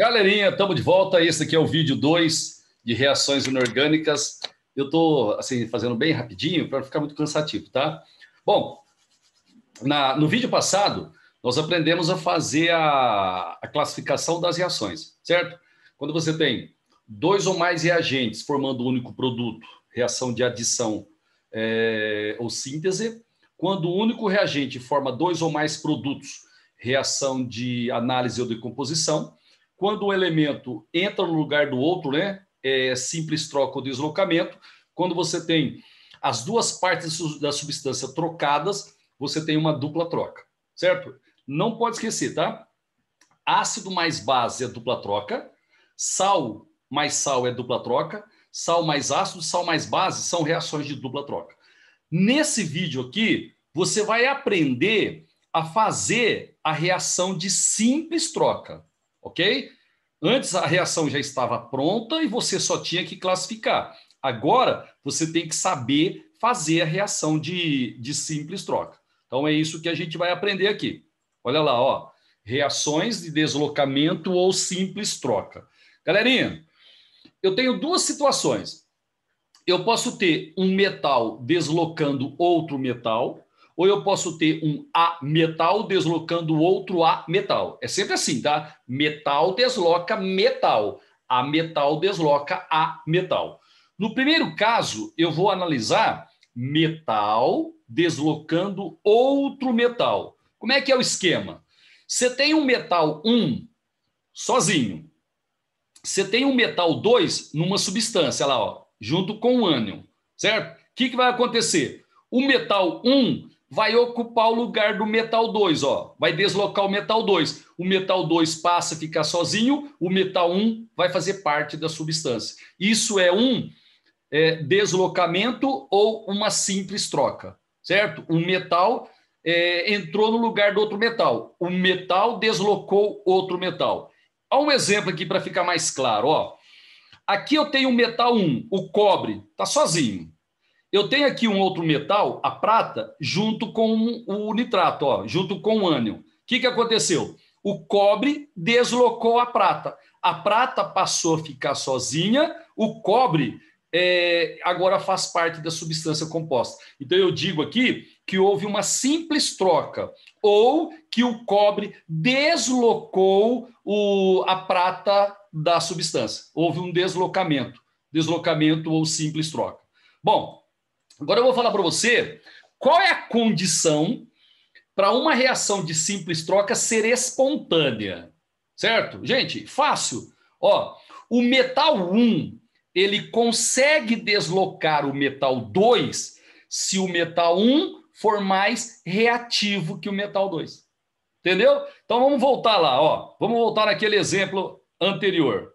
Galerinha, estamos de volta. Esse aqui é o vídeo 2 de reações inorgânicas. Eu estou assim, fazendo bem rapidinho para não ficar muito cansativo, tá? Bom, no vídeo passado, nós aprendemos a fazer a classificação das reações, certo? Quando você tem dois ou mais reagentes formando um único produto, reação de adição ou síntese. Quando o único reagente forma dois ou mais produtos, reação de análise ou decomposição. Quando um elemento entra no lugar do outro, né, é simples troca ou deslocamento. Quando você tem as duas partes da substância trocadas, você tem uma dupla troca, certo? Não pode esquecer, tá? Ácido mais base é dupla troca, sal mais sal é dupla troca, sal mais ácido, sal mais base são reações de dupla troca. Nesse vídeo aqui, você vai aprender a fazer a reação de simples troca, ok? Antes a reação já estava pronta e você só tinha que classificar. Agora você tem que saber fazer a reação de simples troca. Então é isso que a gente vai aprender aqui. Olha lá, ó, reações de deslocamento ou simples troca. Galerinha, eu tenho duas situações. Eu posso ter um metal deslocando outro metal, ou eu posso ter um ametal deslocando outro ametal. É sempre assim, tá? Metal desloca metal, ametal desloca ametal. No primeiro caso, eu vou analisar metal deslocando outro metal. Como é que é o esquema? Você tem um metal 1 sozinho. Você tem um metal 2 numa substância lá, ó, junto com o ânion, certo? O que vai acontecer? O metal 1 vai ocupar o lugar do metal 2, ó, vai deslocar o metal 2. O metal 2 passa a ficar sozinho, o metal 1 vai fazer parte da substância. Isso é um deslocamento ou uma simples troca, certo? Um metal entrou no lugar do outro metal. O metal deslocou outro metal. Olha um exemplo aqui para ficar mais claro, ó. Aqui eu tenho o metal 1, o cobre, está sozinho. Eu tenho aqui um outro metal, a prata, junto com o nitrato, ó, junto com o ânion. O que aconteceu? O cobre deslocou a prata. A prata passou a ficar sozinha, o cobre agora faz parte da substância composta. Então eu digo aqui que houve uma simples troca, ou que o cobre deslocou a prata da substância. Houve um deslocamento ou simples troca. Bom, agora eu vou falar para você qual é a condição para uma reação de simples troca ser espontânea, certo? Gente, fácil. Ó, o metal 1, ele consegue deslocar o metal 2 se o metal 1 for mais reativo que o metal 2. Entendeu? Então vamos voltar lá, ó. Vamos voltar naquele exemplo anterior.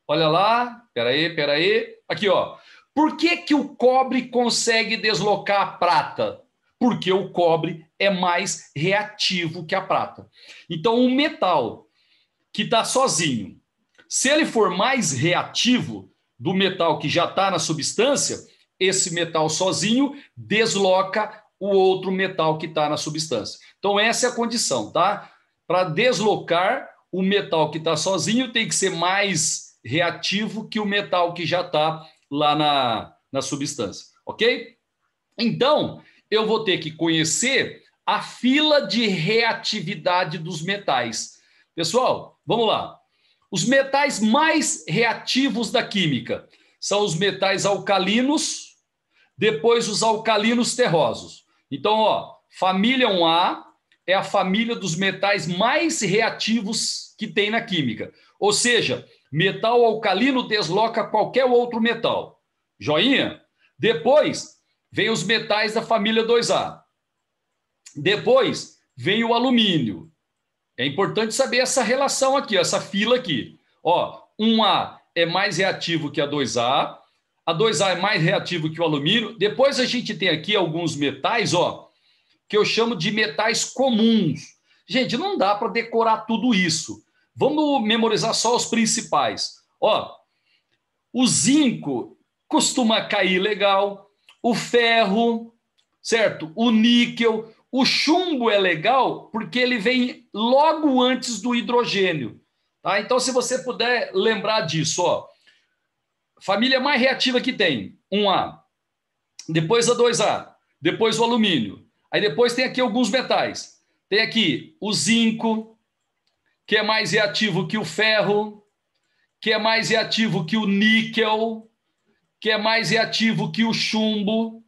Olha lá, peraí. Aqui, ó. Por que o cobre consegue deslocar a prata? Porque o cobre é mais reativo que a prata. Então, um metal que está sozinho, se ele for mais reativo do metal que já está na substância, esse metal sozinho desloca o outro metal que está na substância. Então, essa é a condição, tá? Para deslocar, o metal que está sozinho tem que ser mais reativo que o metal que já está lá na substância, ok? Então, eu vou ter que conhecer a fila de reatividade dos metais. Pessoal, vamos lá. Os metais mais reativos da química são os metais alcalinos, depois os alcalinos terrosos. Então, ó, família 1A é a família dos metais mais reativos que tem na química. Ou seja, metal alcalino desloca qualquer outro metal. Joinha? Depois vem os metais da família 2A. Depois vem o alumínio. É importante saber essa relação aqui, essa fila aqui. Ó, 1A é mais reativo que a 2A 2A é mais reativo que o alumínio. Depois a gente tem aqui alguns metais, ó, que eu chamo de metais comuns. Gente, não dá para decorar tudo isso. Vamos memorizar só os principais. Ó, o zinco costuma cair legal, o ferro, certo? O níquel, o chumbo é legal porque ele vem logo antes do hidrogênio. Tá? Então, se você puder lembrar disso, ó, família mais reativa que tem, 1A, depois a 2A, depois o alumínio. Aí depois tem aqui alguns metais. Tem aqui o zinco, que é mais reativo que o ferro, que é mais reativo que o níquel, que é mais reativo que o chumbo.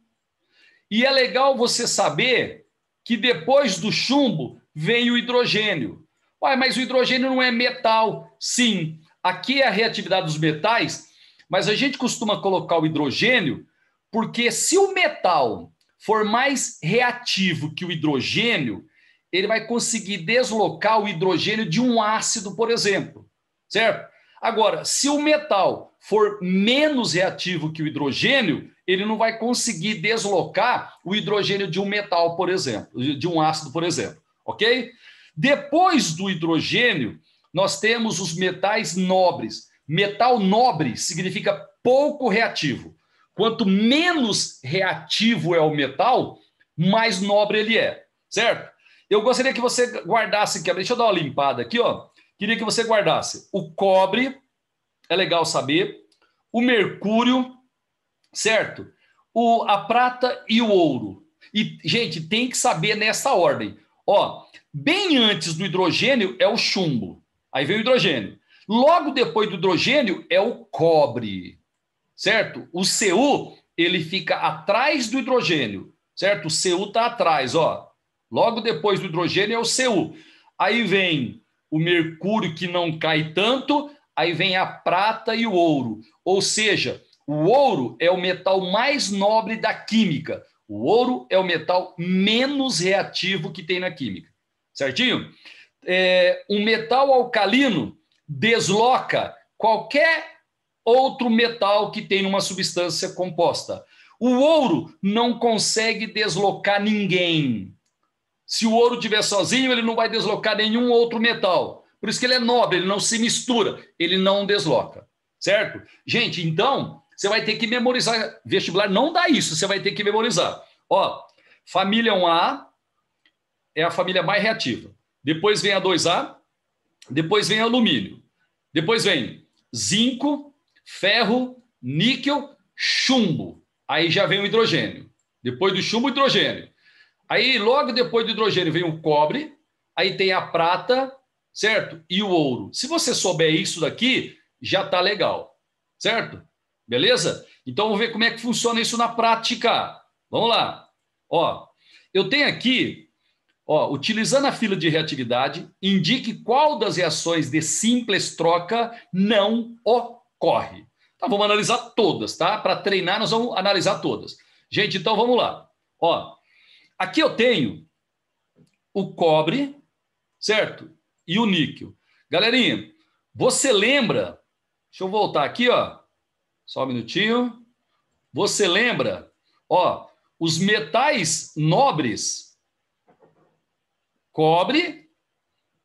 E é legal você saber que depois do chumbo vem o hidrogênio. Ué, mas o hidrogênio não é metal. Sim, aqui é a reatividade dos metais, mas a gente costuma colocar o hidrogênio porque se o metal for mais reativo que o hidrogênio, ele vai conseguir deslocar o hidrogênio de um ácido, por exemplo, certo? Agora, se o metal for menos reativo que o hidrogênio, ele não vai conseguir deslocar o hidrogênio de um metal, por exemplo, de um ácido, por exemplo, ok? Depois do hidrogênio, nós temos os metais nobres. Metal nobre significa pouco reativo. Quanto menos reativo é o metal, mais nobre ele é, certo? Eu gostaria que você guardasse aqui, deixa eu dar uma limpada aqui, ó. Queria que você guardasse o cobre, é legal saber, o mercúrio, certo? A prata e o ouro. E, gente, tem que saber nessa ordem. Ó, bem antes do hidrogênio é o chumbo. Aí vem o hidrogênio. Logo depois do hidrogênio é o cobre, certo? O Cu, ele fica atrás do hidrogênio, certo? O Cu está atrás, ó. Logo depois do hidrogênio é o Cu. Aí vem o mercúrio, que não cai tanto, aí vem a prata e o ouro. Ou seja, o ouro é o metal mais nobre da química. O ouro é o metal menos reativo que tem na química. Certinho? Um metal alcalino desloca qualquer outro metal que tem numa substância composta. O ouro não consegue deslocar ninguém. Se o ouro estiver sozinho, ele não vai deslocar nenhum outro metal. Por isso que ele é nobre, ele não se mistura, ele não desloca. Certo? Gente, então, você vai ter que memorizar. Vestibular não dá isso, você vai ter que memorizar. Ó, família 1A é a família mais reativa. Depois vem a 2A, depois vem alumínio. Depois vem zinco, ferro, níquel, chumbo. Aí já vem o hidrogênio. Depois do chumbo, hidrogênio. Aí, logo depois do hidrogênio, vem o cobre, aí tem a prata, certo? E o ouro. Se você souber isso daqui, já está legal, certo? Beleza? Então, vamos ver como é que funciona isso na prática. Vamos lá. Ó, eu tenho aqui, ó, utilizando a fila de reatividade, indique qual das reações de simples troca não ocorre. Então, vamos analisar todas, tá? Para treinar, nós vamos analisar todas. Gente, então vamos lá. Ó, aqui eu tenho o cobre, certo? E o níquel. Galerinha, você lembra? Deixa eu voltar aqui, ó. Só um minutinho. Você lembra? Ó, os metais nobres, cobre,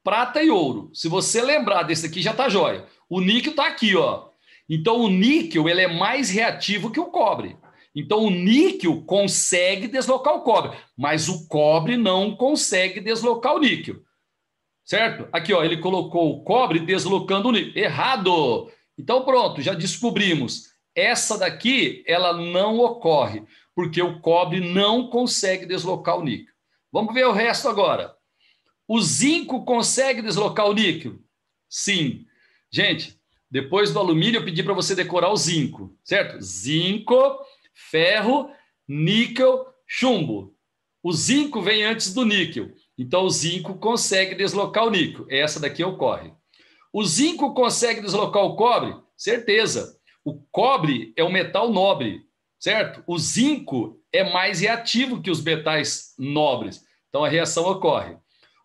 prata e ouro. Se você lembrar desse aqui, já tá jóia. O níquel tá aqui, ó. Então, o níquel ele é mais reativo que o cobre. Então, o níquel consegue deslocar o cobre, mas o cobre não consegue deslocar o níquel. Certo? Aqui, ó, ele colocou o cobre deslocando o níquel. Errado! Então, pronto, já descobrimos. Essa daqui, ela não ocorre, porque o cobre não consegue deslocar o níquel. Vamos ver o resto agora. O zinco consegue deslocar o níquel? Sim. Gente, depois do alumínio, eu pedi para você decorar o zinco, certo? Zinco, ferro, níquel, chumbo. O zinco vem antes do níquel. Então, o zinco consegue deslocar o níquel. Essa daqui ocorre. O zinco consegue deslocar o cobre? Certeza. O cobre é um metal nobre, certo? O zinco é mais reativo que os metais nobres. Então, a reação ocorre.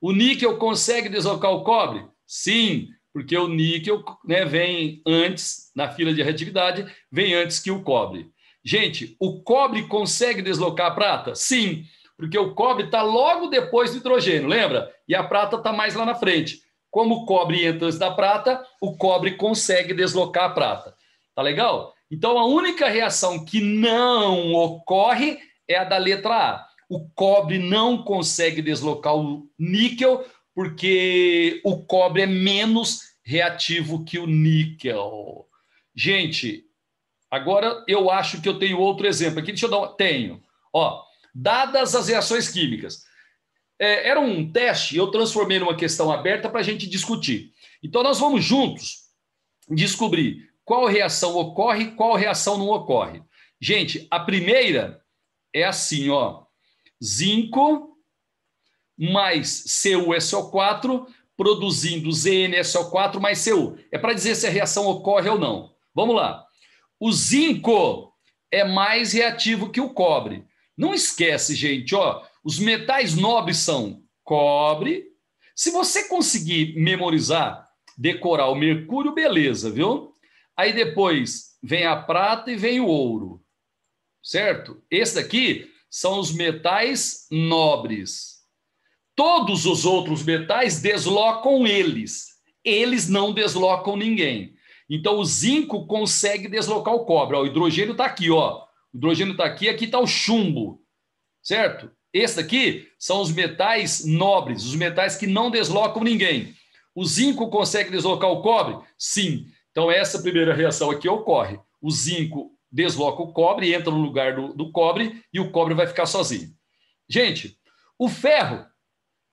O níquel consegue deslocar o cobre? Sim, porque o níquel, né, vem antes, na fila de reatividade, vem antes que o cobre. Gente, o cobre consegue deslocar a prata? Sim, porque o cobre está logo depois do hidrogênio, lembra? E a prata está mais lá na frente. Como o cobre entra antes da prata, o cobre consegue deslocar a prata. Tá legal? Então, a única reação que não ocorre é a da letra A. O cobre não consegue deslocar o níquel porque o cobre é menos reativo que o níquel. Gente, agora eu acho que eu tenho outro exemplo aqui. Deixa eu dar Tenho. Ó, dadas as reações químicas. Era um teste, eu transformei numa questão aberta para a gente discutir. Então, nós vamos juntos descobrir qual reação ocorre e qual reação não ocorre. Gente, a primeira é assim, ó. Zinco mais CuSO4 produzindo ZnSO4 mais Cu. É para dizer se a reação ocorre ou não. Vamos lá. O zinco é mais reativo que o cobre. Não esquece, gente, ó, os metais nobres são cobre. Se você conseguir memorizar, decorar o mercúrio, beleza, viu? Aí depois vem a prata e vem o ouro, certo? Esse daqui são os metais nobres. Todos os outros metais deslocam eles. Eles não deslocam ninguém. Então, o zinco consegue deslocar o cobre. Ó, o hidrogênio está aqui, ó. O hidrogênio está aqui, aqui está o chumbo, certo? Esse daqui são os metais nobres, os metais que não deslocam ninguém. O zinco consegue deslocar o cobre? Sim. Então, essa primeira reação aqui ocorre. O zinco desloca o cobre, entra no lugar do cobre e o cobre vai ficar sozinho. Gente, o ferro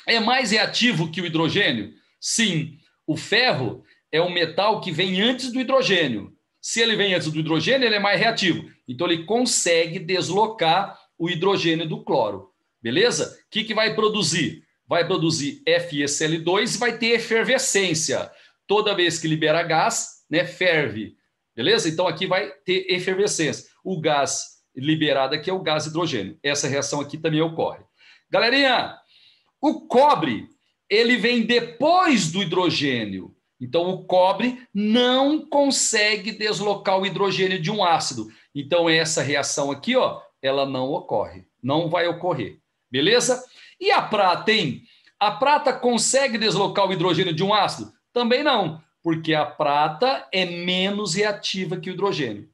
é mais reativo que o hidrogênio? Sim. O ferro é um metal que vem antes do hidrogênio. Se ele vem antes do hidrogênio, ele é mais reativo. Então, ele consegue deslocar o hidrogênio do cloro. Beleza? O que vai produzir? Vai produzir FeCl2 e vai ter efervescência. Toda vez que libera gás, né, ferve. Beleza? Então, aqui vai ter efervescência. O gás liberado aqui é o gás hidrogênio. Essa reação aqui também ocorre. Galerinha, o cobre, ele vem depois do hidrogênio. Então, o cobre não consegue deslocar o hidrogênio de um ácido. Então, essa reação aqui, ó, ela não ocorre. Não vai ocorrer. Beleza? E a prata, hein? A prata consegue deslocar o hidrogênio de um ácido? Também não, porque a prata é menos reativa que o hidrogênio.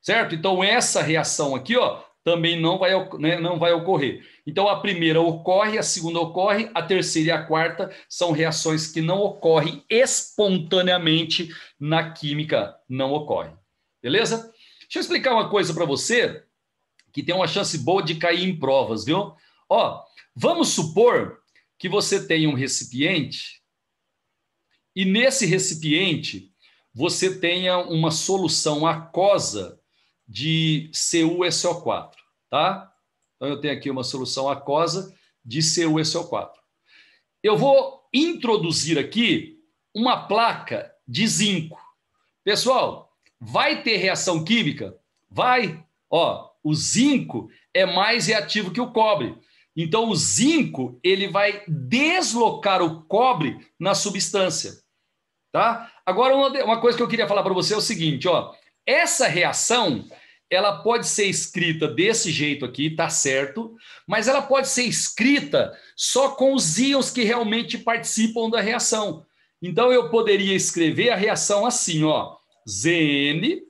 Certo? Então, essa reação aqui, ó, também não vai ocorrer. Então, a primeira ocorre, a segunda ocorre, a terceira e a quarta são reações que não ocorrem espontaneamente na química, não ocorrem. Beleza? Deixa eu explicar uma coisa para você que tem uma chance boa de cair em provas, viu? Ó, vamos supor que você tem um recipiente e nesse recipiente você tenha uma solução aquosa de CuSO4, tá? Então, eu tenho aqui uma solução aquosa de CuSO4. Eu vou introduzir aqui uma placa de zinco. Pessoal, vai ter reação química? Vai. Ó, o zinco é mais reativo que o cobre. Então, o zinco ele vai deslocar o cobre na substância. Tá? Agora, uma coisa que eu queria falar para você é o seguinte, ó. Essa reação, ela pode ser escrita desse jeito aqui, tá certo? Mas ela pode ser escrita só com os íons que realmente participam da reação. Então, eu poderia escrever a reação assim, ó. Zn,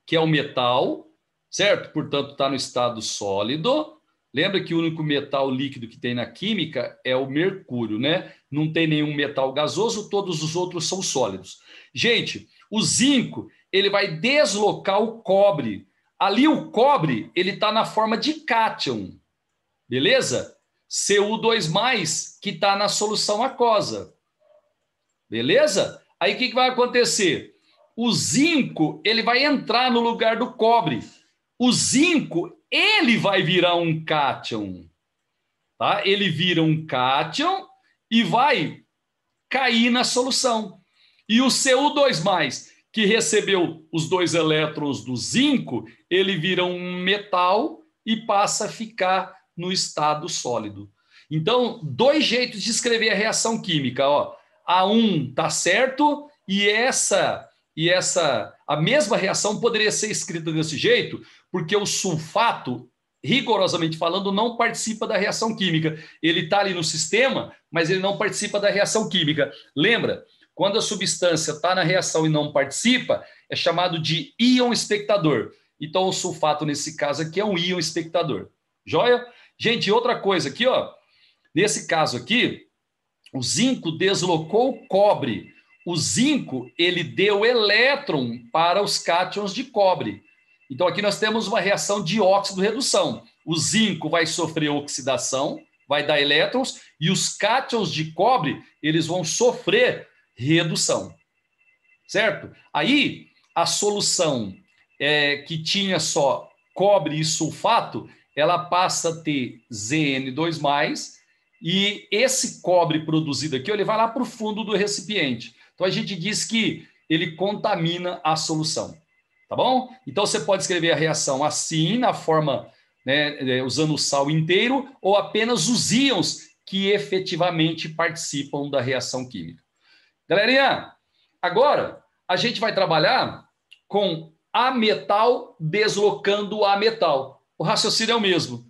que é o metal, certo? Portanto, está no estado sólido. Lembra que o único metal líquido que tem na química é o mercúrio, né? Não tem nenhum metal gasoso, todos os outros são sólidos. Gente, o zinco, ele vai deslocar o cobre. Ali o cobre, ele está na forma de cátion, beleza? Cu2+, que está na solução aquosa. Beleza? Aí o que vai acontecer? O zinco, ele vai entrar no lugar do cobre. O zinco, ele vai virar um cátion. Tá? Ele vira um cátion e vai cair na solução. E o Cu2+, que recebeu os 2 elétrons do zinco, ele vira um metal e passa a ficar no estado sólido. Então, 2 jeitos de escrever a reação química. Ó. A1 tá certo e a mesma reação poderia ser escrita desse jeito, porque o sulfato, rigorosamente falando, não participa da reação química. Ele está ali no sistema, mas ele não participa da reação química. Lembra? Quando a substância está na reação e não participa, é chamado de íon espectador. Então, o sulfato, nesse caso aqui, é um íon espectador. Joia? Gente, outra coisa aqui, ó. Nesse caso aqui, o zinco deslocou o cobre. o zinco, ele deu elétron para os cátions de cobre. Então, aqui nós temos uma reação de óxido-redução. O zinco vai sofrer oxidação, vai dar elétrons, e os cátions de cobre, eles vão sofrer redução. Certo? Aí, a solução que tinha só cobre e sulfato, ela passa a ter Zn2+, e esse cobre produzido aqui, ele vai lá para o fundo do recipiente. Então, a gente diz que ele contamina a solução. Tá bom? Então, você pode escrever a reação assim, na forma, né, usando o sal inteiro, ou apenas os íons que efetivamente participam da reação química. Galerinha, agora a gente vai trabalhar com ametal deslocando ametal. O raciocínio é o mesmo.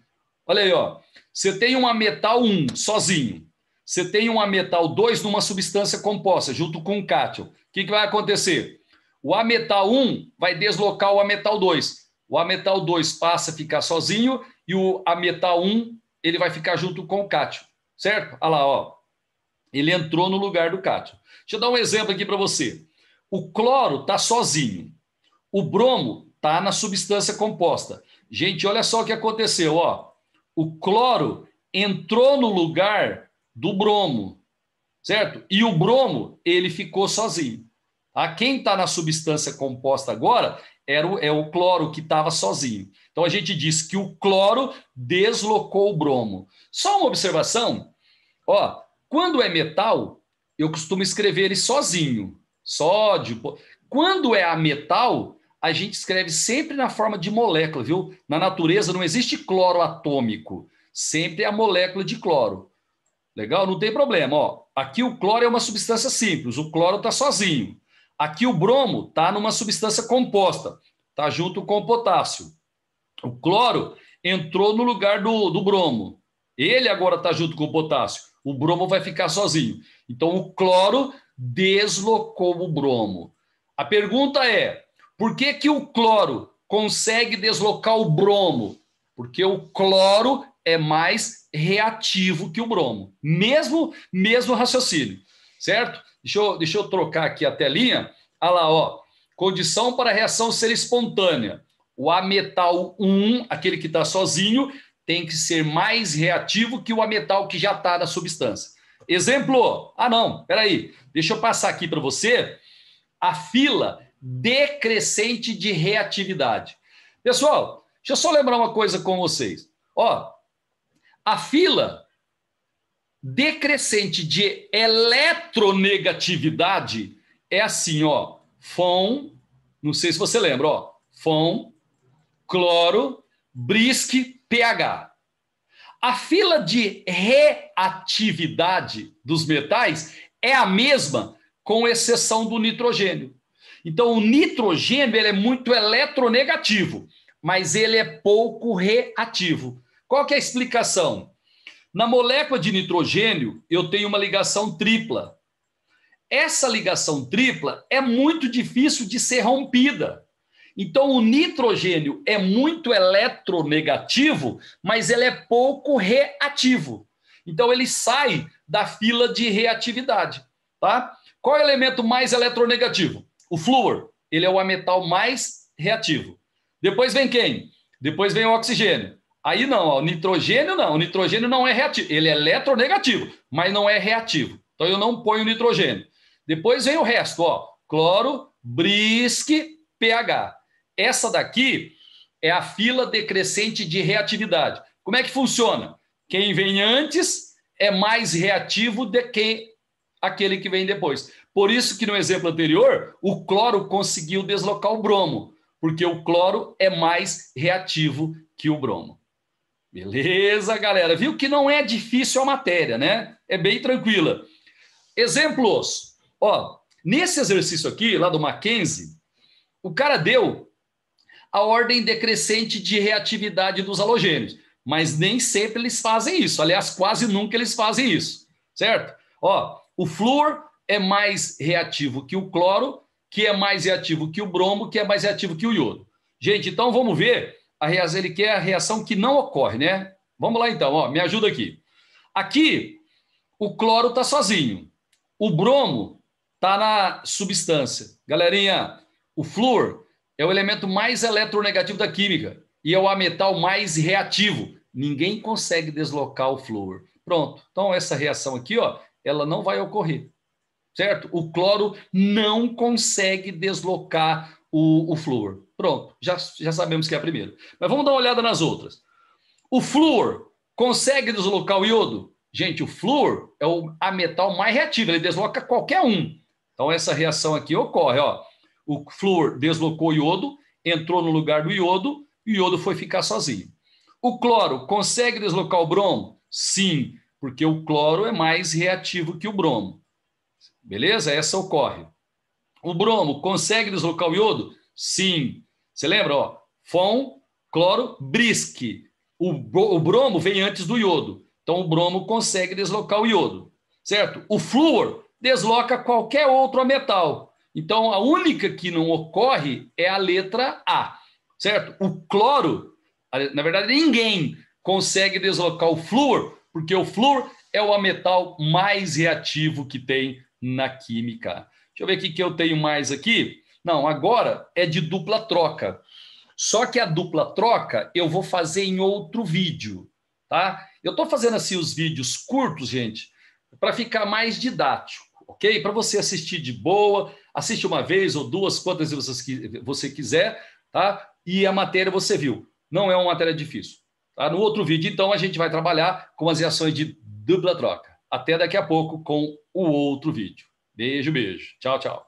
Olha aí, ó. Você tem um ametal 1 sozinho. Você tem um ametal 2 numa substância composta, junto com um cátion. O que vai acontecer? O ametal 1 vai deslocar o ametal 2. O ametal 2 passa a ficar sozinho e o ametal 1 ele vai ficar junto com o cátion. Certo? Olha lá, ó. Ele entrou no lugar do cátion. Deixa eu dar um exemplo aqui para você. O cloro está sozinho. O bromo está na substância composta. Gente, olha só o que aconteceu. Ó. O cloro entrou no lugar do bromo, certo? E o bromo, ele ficou sozinho. Quem está na substância composta agora é o cloro que estava sozinho. Então, a gente diz que o cloro deslocou o bromo. Só uma observação. Ó, quando é metal, eu costumo escrever ele sozinho. Sódio. Quando é ametal, a gente escreve sempre na forma de molécula, viu? Na natureza não existe cloro atômico. Sempre é a molécula de cloro. Legal? Não tem problema. Ó, aqui o cloro é uma substância simples. O cloro está sozinho. Aqui o bromo está numa substância composta. Está junto com o potássio. O cloro entrou no lugar do bromo. Ele agora está junto com o potássio. O bromo vai ficar sozinho. Então, o cloro deslocou o bromo. A pergunta é, por que que o cloro consegue deslocar o bromo? Porque o cloro é mais reativo que o bromo. Mesmo raciocínio, certo? Deixa eu trocar aqui a telinha. Olha lá, ó. Condição para a reação ser espontânea. O ametal 1, aquele que está sozinho, tem que ser mais reativo que o ametal que já está na substância. Exemplo. Não, peraí. Deixa eu passar aqui para você a fila decrescente de reatividade. Pessoal, deixa eu só lembrar uma coisa com vocês. Ó, a fila decrescente de eletronegatividade é assim, ó. Fom, não sei se você lembra, ó. Fom, cloro, brisque, pH. A fila de reatividade dos metais é a mesma, com exceção do nitrogênio. Então, o nitrogênio ele é muito eletronegativo, mas ele é pouco reativo. Qual que é a explicação? Na molécula de nitrogênio, eu tenho uma ligação tripla. Essa ligação tripla é muito difícil de ser rompida. Então, o nitrogênio é muito eletronegativo, mas ele é pouco reativo. Então, ele sai da fila de reatividade. Tá? Qual é o elemento mais eletronegativo? O flúor. Ele é o ametal mais reativo. Depois vem quem? Depois vem o oxigênio. Aí não, ó, o nitrogênio não. O nitrogênio não é reativo. Ele é eletronegativo, mas não é reativo. Então, eu não ponho nitrogênio. Depois vem o resto, ó. Cloro, brisque, pH. Essa daqui é a fila decrescente de reatividade. Como é que funciona? Quem vem antes é mais reativo do que aquele que vem depois. Por isso que no exemplo anterior, o cloro conseguiu deslocar o bromo, porque o cloro é mais reativo que o bromo. Beleza, galera? Viu que não é difícil a matéria, né? É bem tranquila. Exemplos. Ó, nesse exercício aqui, lá do Mackenzie, o cara deu a ordem decrescente de reatividade dos halogênios, mas nem sempre eles fazem isso. Aliás, quase nunca eles fazem isso, certo? Ó, o flúor é mais reativo que o cloro, que é mais reativo que o bromo, que é mais reativo que o iodo. Gente, então vamos ver a reação, ele quer a reação que não ocorre, né? Vamos lá então, ó, me ajuda aqui. Aqui, o cloro está sozinho. O bromo está na substância. Galerinha, o flúor é o elemento mais eletronegativo da química e é o ametal mais reativo. Ninguém consegue deslocar o flúor. Pronto. Então, essa reação aqui, ó, ela não vai ocorrer. Certo? O cloro não consegue deslocar o flúor. Pronto. Já sabemos que é a primeira. Mas vamos dar uma olhada nas outras. O flúor consegue deslocar o iodo? Gente, o flúor é o ametal mais reativo. Ele desloca qualquer um. Então, essa reação aqui ocorre, ó. O flúor deslocou o iodo, entrou no lugar do iodo, e o iodo foi ficar sozinho. O cloro consegue deslocar o bromo? Sim, porque o cloro é mais reativo que o bromo. Beleza? Essa ocorre. O bromo consegue deslocar o iodo? Sim. Você lembra? Ó, Fon, cloro, brisque. O bromo vem antes do iodo. Então, o bromo consegue deslocar o iodo. Certo? O flúor desloca qualquer outro metal. Então, a única que não ocorre é a letra A. Certo? O cloro, na verdade, ninguém consegue deslocar o flúor, porque o flúor é o metal mais reativo que tem na química. Deixa eu ver o que eu tenho mais aqui. Não, agora é de dupla troca. Só que a dupla troca eu vou fazer em outro vídeo, tá? Eu estou fazendo assim os vídeos curtos, gente, para ficar mais didático, ok? Para você assistir de boa, assiste uma vez ou duas, quantas você quiser, tá? E a matéria você viu. Não é uma matéria difícil. Tá? No outro vídeo, então, a gente vai trabalhar com as reações de dupla troca. Até daqui a pouco com o outro vídeo. Beijo, beijo. Tchau, tchau.